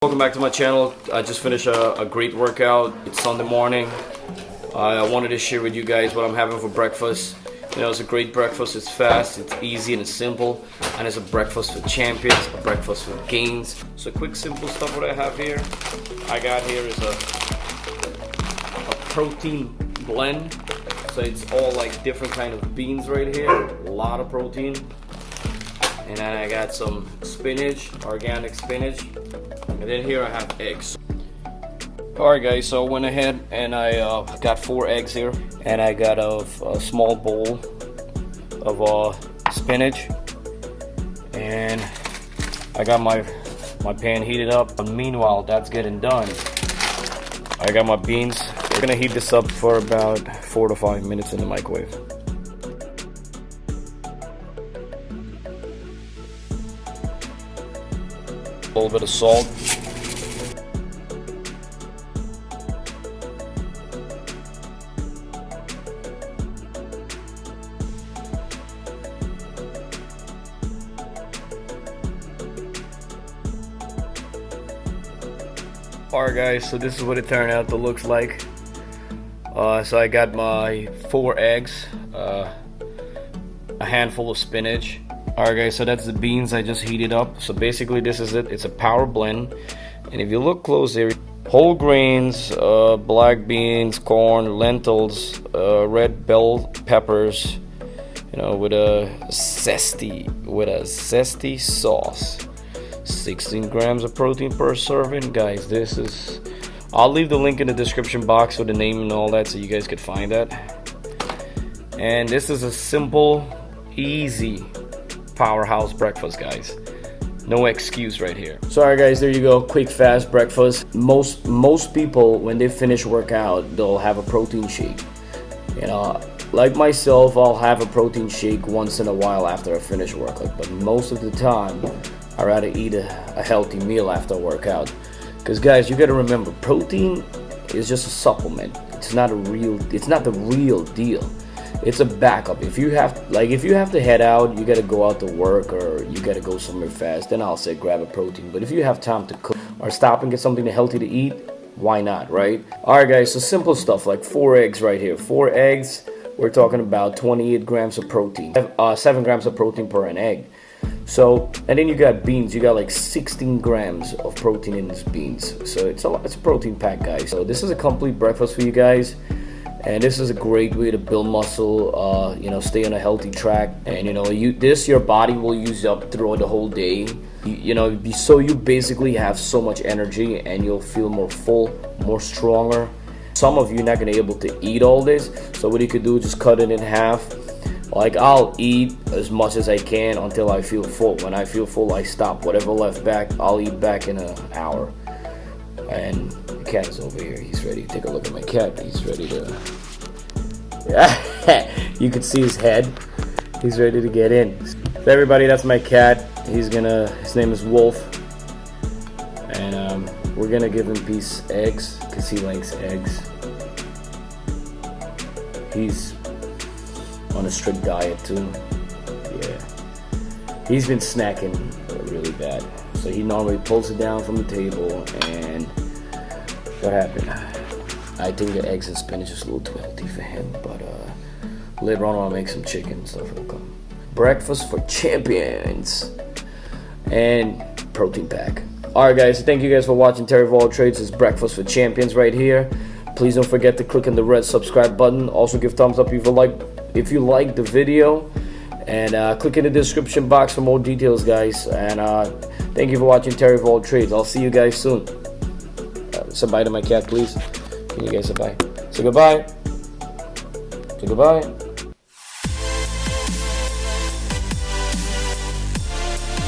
Welcome back to my channel. I just finished a great workout. It's Sunday morning. I wanted to share with you guys what I'm having for breakfast. You know, it's a great breakfast. It's fast, it's easy, and it's simple. And it's a breakfast for champions, a breakfast for gains. So quick, simple stuff what I have here. I got here is a protein blend. So it's all like different kind of beans right here. A lot of protein. And then I got some spinach, organic spinach. And then here I have eggs. Alright guys, so I went ahead and I got 4 eggs here. And I got a small bowl of spinach. And I got my pan heated up. And meanwhile, that's getting done. I got my beans. We're gonna heat this up for about 4 to 5 minutes in the microwave. A little bit of salt. Alright guys, so this is what it turned out to look like. So I got my 4 eggs, a handful of spinach. Alright guys, so that's the beans I just heated up. So basically this is it. It's a power blend. And if you look close there, whole grains, black beans, corn, lentils, red bell peppers, you know, with a zesty sauce. 16 grams of protein per serving. Guys, this is, I'll leave the link in the description box with the name and all that so you guys could find that. And this is a simple, easy powerhouse breakfast, guys. No excuse right here. So alright guys, there you go. Quick, fast breakfast. Most people, when they finish workout, they'll have a protein shake. You know, like myself, I'll have a protein shake once in a while after I finish workout. But most of the time, I rather eat a healthy meal after a workout. Because guys, you gotta remember, protein is just a supplement. It's not the real deal. It's a backup. If you have to head out, you gotta go out to work or you gotta go somewhere fast, then I'll say grab a protein. But if you have time to cook or stop and get something healthy to eat, why not, right? Alright guys, so simple stuff like 4 eggs right here. 4 eggs, we're talking about 28 grams of protein. 7 grams of protein per an egg. So, and then you got beans. You got like 16 grams of protein in these beans. So it's a protein pack, guys. So this is a complete breakfast for you guys. And this is a great way to build muscle, you know, stay on a healthy track. And you know, your body will use up throughout the whole day. So you basically have so much energy and you'll feel more full, more stronger. Some of you are not gonna be able to eat all this. So what you could do is just cut it in half. Like, I'll eat as much as I can until I feel full. When I feel full, I stop. Whatever left back, I'll eat back in an hour. And the cat is over here. He's ready. Take a look at my cat. He's ready to... You can see his head. He's ready to get in. So everybody, that's my cat. His name is Wolf. And we're gonna give him eggs, because he likes eggs. He's on a strict diet too. Yeah, he's been snacking really bad, so he normally pulls it down from the table. And what happened, I think the eggs and spinach is a little too healthy for him, but later on I'll make some chicken and stuff. Will come. Breakfast for champions and protein pack. Alright guys, thank you guys for watching Terry of All Trades. It's breakfast for champions right here. Please don't forget to click on the red subscribe button. Also give thumbs up if you like the video, and click in the description box for more details, guys. And thank you for watching Terry of All Trades. I'll see you guys soon. Say bye to my cat, please. Can you guys say bye? Say goodbye. Say goodbye.